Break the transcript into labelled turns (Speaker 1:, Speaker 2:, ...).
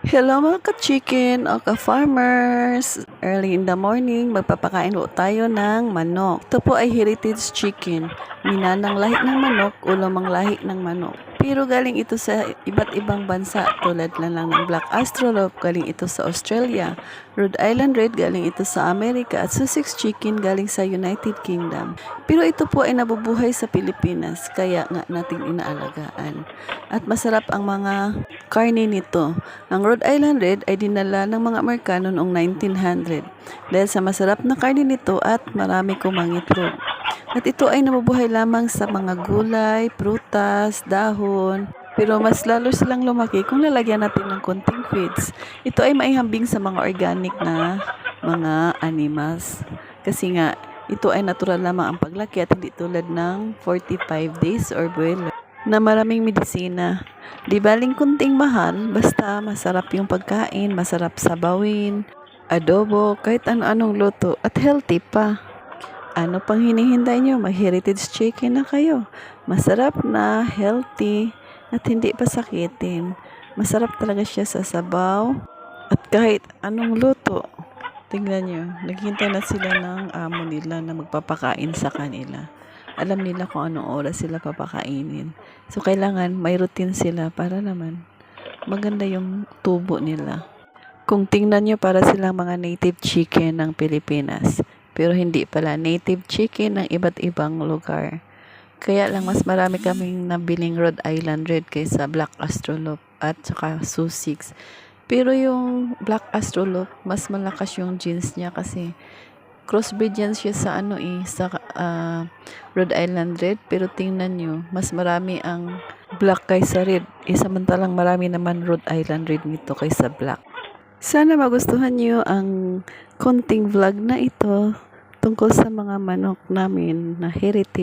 Speaker 1: Hello mga ka-chicken o ka-farmers! Early in the morning, magpapakain po tayo ng manok. Ito po ay heritage chicken. Minanang lahi ng manok, ulamang lahi ng manok. Pero galing ito sa iba't ibang bansa tulad na lang ng Black Astrolop, galing ito sa Australia. Rhode Island Red, galing ito sa Amerika. At Sussex Chicken, galing sa United Kingdom. Pero ito po ay nabubuhay sa Pilipinas, kaya nga nating inaalagaan. At masarap ang mga karne nito. Ang Rhode Island Red ay dinala ng mga Amerikano noong 1900 dahil sa masarap na karne nito at marami kumangitlog. At ito ay nabubuhay lamang sa mga gulay, prutas, dahon. Pero mas lalo silang lumaki kung lalagyan natin ng konting feeds. Ito ay maihambing sa mga organic na mga animals. Kasi nga, ito ay natural lamang ang paglaki at hindi tulad ng 45 days or broiler na maraming medisina. Di baling kunting mahal, basta masarap yung pagkain, masarap sabawin, adobo, kahit ano-anong luto at healthy pa. Ano pang hinihintay nyo? Mag-heritage chicken na kayo. Masarap na, healthy, at hindi pa sakitin. Masarap talaga siya sa sabaw at kahit anong luto. Tingnan nyo, naghintay na sila ng amo nila na magpapakain sa kanila. Alam nila kung anong oras sila papakainin. So, kailangan may routine sila para naman maganda yung tubo nila. Kung tingnan nyo, para silang mga native chicken ng Pilipinas. Pero hindi pala, native chicken ng iba't ibang lugar. Kaya lang mas marami kaming nabiling Rhode Island Red kaysa Black Astrolop at saka Sussex. Pero yung Black Astrolop, mas malakas yung genes niya kasi crossbreed yan siya sa sa Rhode Island Red. Pero tingnan nyo, mas marami ang black kaysa red. Samantalang marami naman Rhode Island Red nito kaysa black. Sana magustuhan nyo ang konting vlog na ito tungkol sa mga manok namin na heritage.